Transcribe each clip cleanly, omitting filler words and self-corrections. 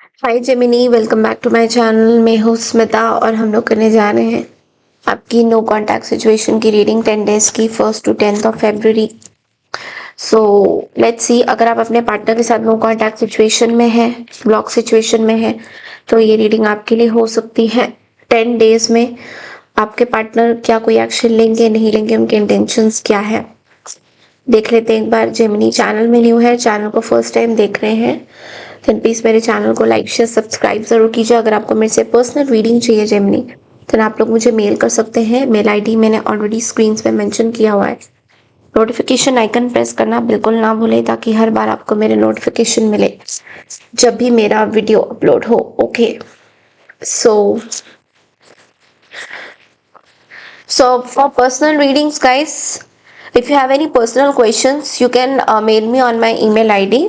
Hi Gemini, welcome back to my channel. मैं हूँ स्मिता और हम लोग करने जा रहे हैं आपकी नो कांटेक्ट सिचुएशन की रीडिंग 10 डेज की 1st to 10th of February. So let's see, अगर आप अपने पार्टनर के साथ नो कांटेक्ट सिचुएशन में है, ब्लॉक सिचुएशन में है, तो ये रीडिंग आपके लिए हो सकती है। 10 डेज में आपके पार्टनर क्या कोई एक्शन लेंगे, नहीं लेंगे, उनके इंटेंशंस क्या है, देख लेते हैं एक बार। जेमिनी चैनल में न्यू है, चैनल को फर्स्ट टाइम देख रहे हैं तो प्लीज मेरे चैनल को लाइक शेयर सब्सक्राइब जरूर कीजिए। अगर आपको मेरे से पर्सनल रीडिंग चाहिए जेमिनी, तो आप लोग मुझे मेल कर सकते हैं। मेल आईडी मैंने ऑलरेडी स्क्रीन पे मेंशन किया हुआ है। नोटिफिकेशन आइकन प्रेस करना बिल्कुल ना भूलें ताकि हर बार आपको मेरे नोटिफिकेशन मिले जब भी मेरा वीडियो अपलोड हो। Okay, so for personal readings guys, if you have any personal questions you can mail me on my email id.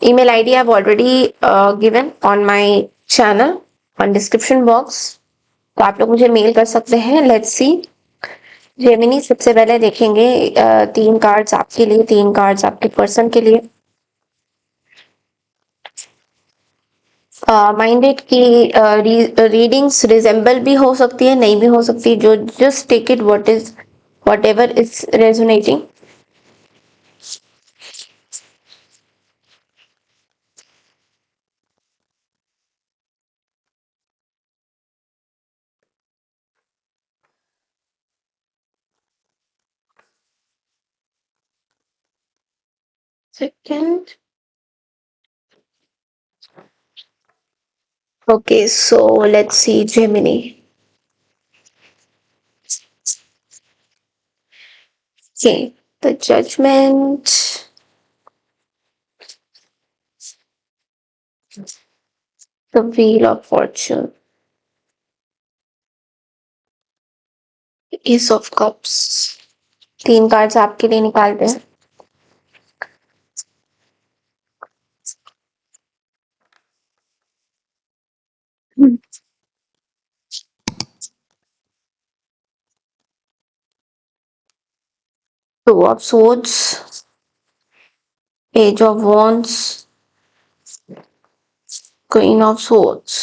Email id I've already given on my channel on description box, तो आप लोग मुझे mail कर सकते हैं। Let's see Gemini, सबसे पहले देखेंगे 3 कार्ड्स आपके लिए, 3 कार्ड्स आपके पर्सन के लिए। माइंडेड की रीडिंग्स रिजेंबल भी हो सकती है, नहीं भी हो सकती, जो just take it whatever is resonating. Second. Okay, so let's see Gemini. Okay, the Judgment, the Wheel of Fortune, Ace of Cups। 3 cards आपके लिए निकालते हैं। Two of Swords, Page of Wands, Queen of Swords।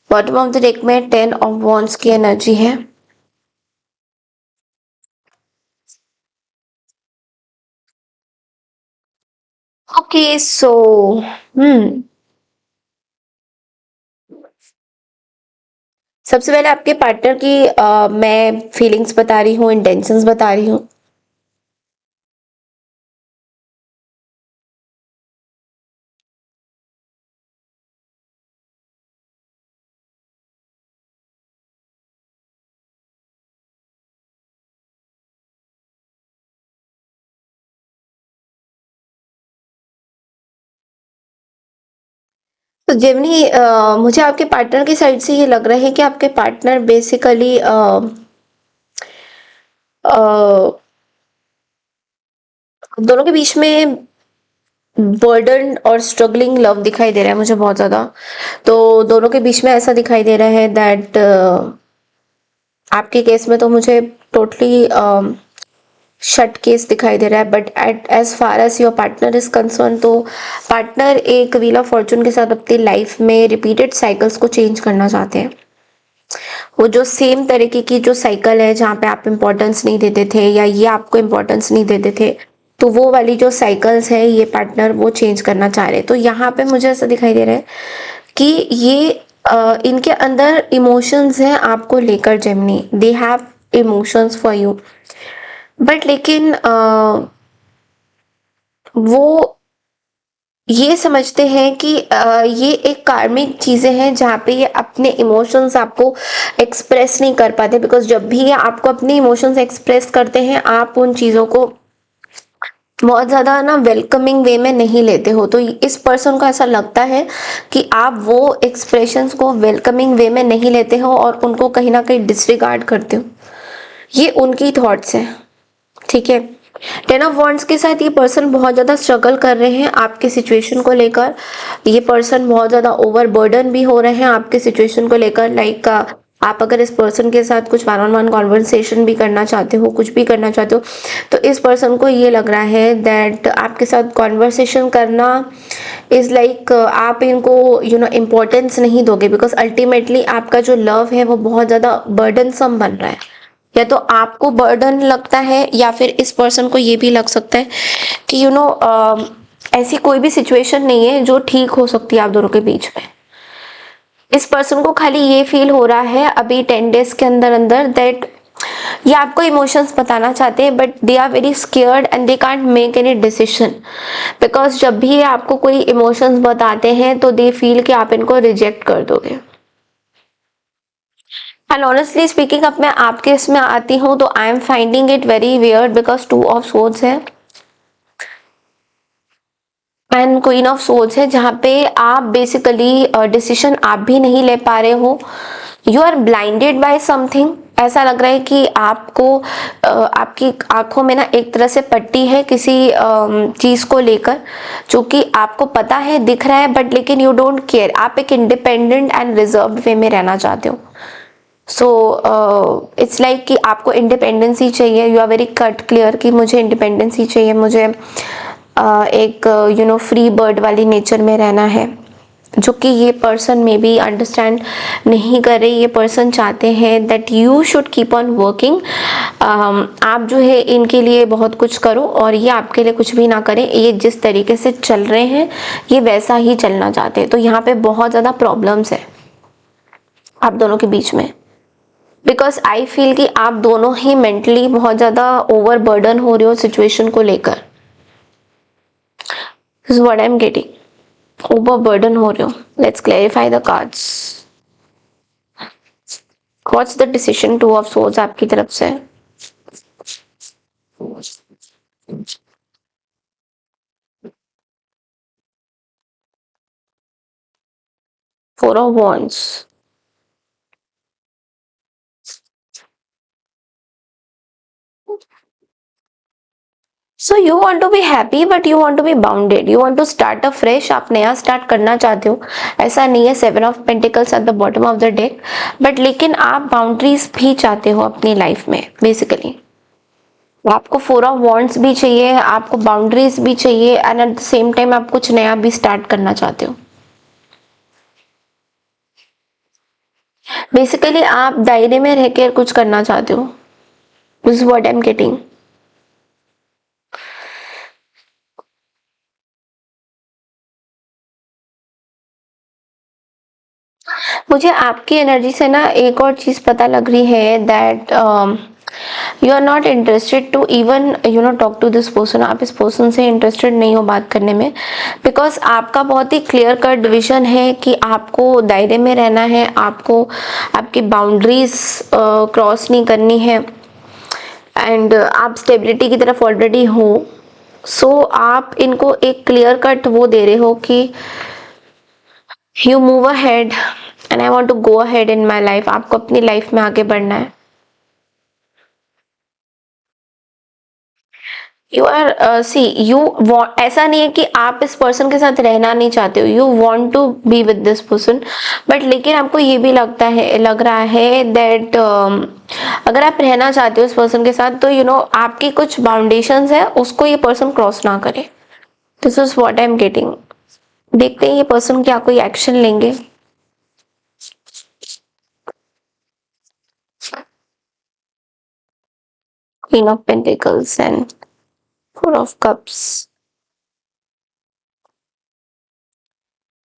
Bottom of the deck में 10 of wands की energy है। Okay, सो सबसे पहले आपके पार्टनर की मैं फीलिंग्स बता रही हूँ, इंटेंशंस बता रही हूँ। तो जेमिनी, मुझे आपके पार्टनर की साइड से ये लग रहा है कि आपके पार्टनर बेसिकली दोनों के बीच में बर्डन और स्ट्रगलिंग लव दिखाई दे रहा है मुझे बहुत ज्यादा। तो दोनों के बीच में ऐसा दिखाई दे रहा है दैट आपके केस में तो मुझे टोटली शट केस दिखाई दे रहा है, but at as far as your partner is concern, तो पार्टनर एक व्हील ऑफ फॉर्चून के साथ अपनी लाइफ में रिपीटेड साइकिल्स को चेंज करना चाहते हैं। वो जो सेम तरीके की जो साइकिल है जहाँ पे आप इम्पोर्टेंस नहीं देते थे या ये आपको इम्पोर्टेंस नहीं देते थे, तो वो वाली जो साइकिल्स है ये पार्टनर वो चेंज करना चाह रहे हैं। तो यहाँ पे मुझे ऐसा दिखाई दे रहा है कि ये इनके अंदर इमोशंस हैं आपको लेकर Gemini, they have emotions for you, but लेकिन वो ये समझते हैं कि ये एक कार्मिक चीजें हैं जहाँ पे ये अपने इमोशंस आपको एक्सप्रेस नहीं कर पाते, बिकॉज जब भी ये आपको अपने इमोशंस एक्सप्रेस करते हैं आप उन चीजों को बहुत ज्यादा ना वेलकमिंग वे में नहीं लेते हो। तो इस पर्सन को ऐसा लगता है कि आप वो एक्सप्रेशंस को वेलकमिंग वे में नहीं लेते हो और उनको कहीं ना कहीं डिसरिगार्ड करते हो। ये उनकी थॉट्स हैं, ठीक है। 10 ऑफ वॉन्ड्स के साथ ये पर्सन बहुत ज़्यादा स्ट्रगल कर रहे हैं आपके सिचुएशन को लेकर। ये पर्सन बहुत ज़्यादा ओवरबर्डन भी हो रहे हैं आपके सिचुएशन को लेकर। लाइक आप अगर इस पर्सन के साथ कुछ वन ऑन वन कॉन्वर्सेशन भी करना चाहते हो, कुछ भी करना चाहते हो, तो इस पर्सन को ये लग रहा है दैट आपके साथ कॉन्वर्सेशन करना इज़ लाइक आप इनको इम्पोर्टेंस नहीं दोगे, बिकॉज अल्टीमेटली आपका जो लव है वो बहुत ज़्यादा बर्डनसम बन रहा है। या तो आपको बर्डन लगता है या फिर इस पर्सन को ये भी लग सकता है कि ऐसी कोई भी सिचुएशन नहीं है जो ठीक हो सकती है आप दोनों के बीच में। इस पर्सन को खाली ये फील हो रहा है अभी 10 डेज के अंदर अंदर दैट ये आपको इमोशंस बताना चाहते हैं, but they are very scared and they can't make any decision, because जब भी आपको कोई इमोशंस बताते हैं तो दे फील कि आप इनको रिजेक्ट कर दोगे। एंड ऑनेस्टली स्पीकिंग, अब मैं आपके इसमें आती हूँ तो I am finding it very weird, because 2 of swords है एंड क्वीन ऑफ सोर्ड्स है, जहाँ पे आप बेसिकली डिसीजन आप भी नहीं ले पा रहे हो। You are blinded by something. ऐसा लग रहा है कि आपको आपकी आंखों में ना एक तरह से पट्टी है किसी चीज को लेकर, जो कि आपको पता है दिख रहा है, बट लेकिन यू डोंट केयर। आप एक इंडिपेंडेंट एंड रिजर्व्ड वे में रहना चाहते हो। सो इट्स लाइक कि आपको इंडिपेंडेंसी चाहिए। You are very cut clear कि मुझे इंडिपेंडेंसी चाहिए, मुझे एक फ्री बर्ड वाली नेचर में रहना है, जो कि ये पर्सन में भी अंडरस्टैंड नहीं कर रहे। ये पर्सन चाहते हैं that you should keep on working. आप जो है इनके लिए बहुत कुछ करो और ये आपके लिए कुछ भी ना करें। ये जिस तरीके से चल रहे हैं ये वैसा ही चलना चाहते हैं। तो यहाँ पे बहुत ज़्यादा प्रॉब्लम्स है आप दोनों के बीच में, बिकॉज आई फील कि आप दोनों ही मेंटली बहुत ज़्यादा ओवर बर्डन हो रहे हो सिचुएशन को लेकर। This is what I am getting. Over burden हो रहे हो। Let's clarify the cards. What's the decision? 2 of swords आपकी तरफ से। 4 of wands. So you want to be happy but you want to be bounded. You want to start a fresh. आप नया start करना चाहते हो, ऐसा नहीं है। 7 of pentacles at the bottom of the deck, but लेकिन आप बाउंड्रीज भी चाहते हो अपनी लाइफ में। बेसिकली आपको 4 ऑफ वॉन्ड्स भी चाहिए, आपको बाउंड्रीज भी चाहिए, and at the same time आप कुछ नया भी स्टार्ट करना चाहते हो। बेसिकली आप दायरे में रह कर कुछ करना चाहते हो। This is what I am getting. मुझे आपकी एनर्जी से ना एक और चीज पता लग रही है that you are not interested to even talk to this person. आप इस पर्सन से इंटरेस्टेड नहीं हो बात करने में, बिकॉज आपका बहुत ही क्लियर कट डिविजन है कि आपको दायरे में रहना है, आपको आपकी बाउंड्रीज क्रॉस नहीं करनी है, एंड आप स्टेबिलिटी की तरफ ऑलरेडी हो। सो आप इनको एक क्लियर कट वो दे रहे हो कि you move ahead and I want to go ahead in my life. आपको अपनी लाइफ में आगे बढ़ना है। You are see you want, ऐसा नहीं है कि आप इस पर्सन के साथ रहना नहीं चाहते हो। You want to be with this person, but लेकिन आपको ये भी लग रहा है दैट अगर आप रहना चाहते हो इस पर्सन के साथ तो आपकी कुछ बाउंडेशंस है, उसको ये पर्सन क्रॉस ना करे। This is what I am getting. देखते हैं ये पर्सन क्या कोई एक्शन लेंगे। Queen of Pentacles and 4 of Cups.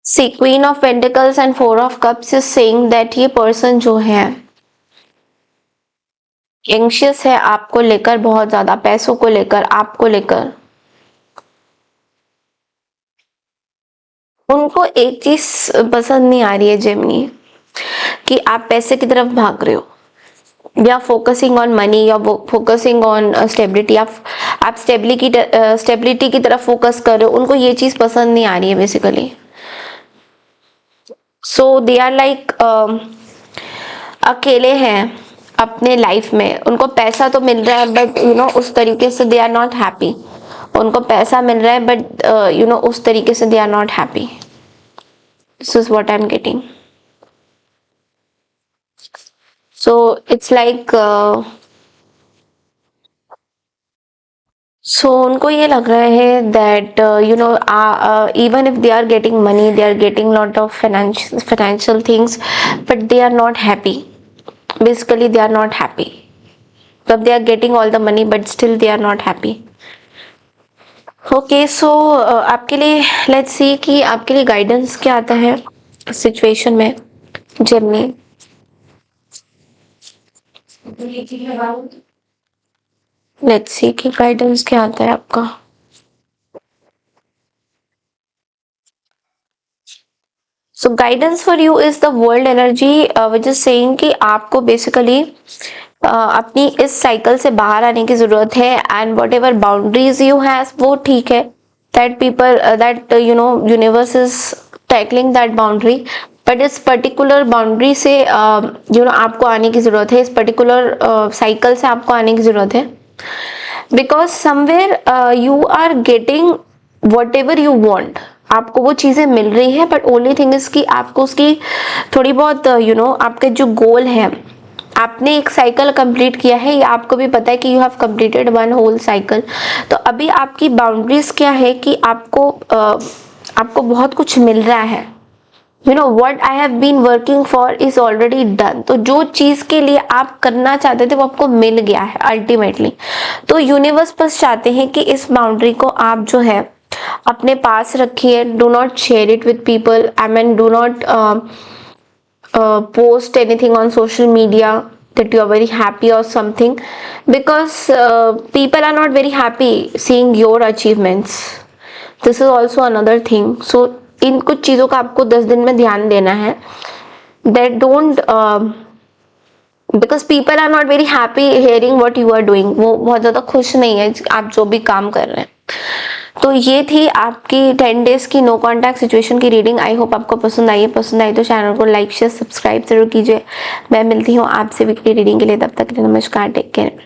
See, Queen of Pentacles and 4 of Cups is saying that ये पर्सन जो है एंशियस है आपको लेकर, बहुत ज्यादा पैसों को लेकर, आपको लेकर। उनको एक चीज पसंद नहीं आ रही है जेमिनी, कि आप पैसे की तरफ भाग रहे हो, या फोकसिंग ऑन मनी, या फोकसिंग ऑन स्टेबिलिटी। आप स्टेबिलिटी की तरफ फोकस कर रहे हो। उनको ये चीज पसंद नहीं आ रही है basically. So they are like अकेले हैं अपने लाइफ में। उनको पैसा तो मिल रहा है बट उस तरीके से दे आर नॉट हैप्पी। उनको पैसा मिल रहा है बट उस तरीके से they are not happy. This is what I am getting. So it's like so उनको ये लग रहा है that even if they are getting money, they are getting lot of financial things, but they are not happy. Basically they are not happy. But they are getting all the money but still they are not happy. Okay so आपके लिए let's see कि आपके लिए guidance क्या आता है situation में Gemini. Let's see कि गाइडेंस क्या आता है आपका। So guidance for you is the world energy which is saying कि आपको बेसिकली अपनी इस साइकिल से बाहर आने की जरूरत है and what ever boundaries you have वो ठीक है, that people that universe is tackling that boundary, but इस पर्टिकुलर बाउंड्री से आपको आने की जरूरत है, इस पर्टिकुलर साइकिल से आपको आने की जरूरत है, because somewhere you are getting whatever you want, आपको वो चीजें मिल रही है, बट ओनली थिंग इज कि आपको उसकी थोड़ी बहुत आपके जो गोल है, आपने एक साइकिल कंप्लीट किया है, ये आपको भी पता है कि you have completed one whole cycle, तो अभी आपकी बाउंड्रीज क्या है कि आपको बहुत कुछ मिल रहा है, what I have been working for is already done, तो जो चीज के लिए आप करना चाहते थे वो आपको मिल गया है अल्टीमेटली। तो यूनिवर्स बस चाहते हैं कि इस बाउंड्री को आप जो है अपने पास रखिए, do not share it with people, I mean do not post anything on social media that you are very happy or something, because people are not very happy seeing your achievements. This is also another thing. So इन कुछ चीजों का आपको 10 दिन में ध्यान देना है, that don't because people are not very happy hearing what you are doing, वो बहुत ज्यादा खुश नहीं है आप जो भी काम कर रहे हैं। तो ये थी आपकी 10 डेज की नो कॉन्टैक्ट सिचुएशन की रीडिंग। आई होप आपको पसंद आई है, पसंद आई तो चैनल को लाइक शेयर सब्सक्राइब जरूर कीजिए। मैं मिलती हूँ आपसे वीकली रीडिंग के लिए, तब तक के लिए नमस्कार, टेक केयर।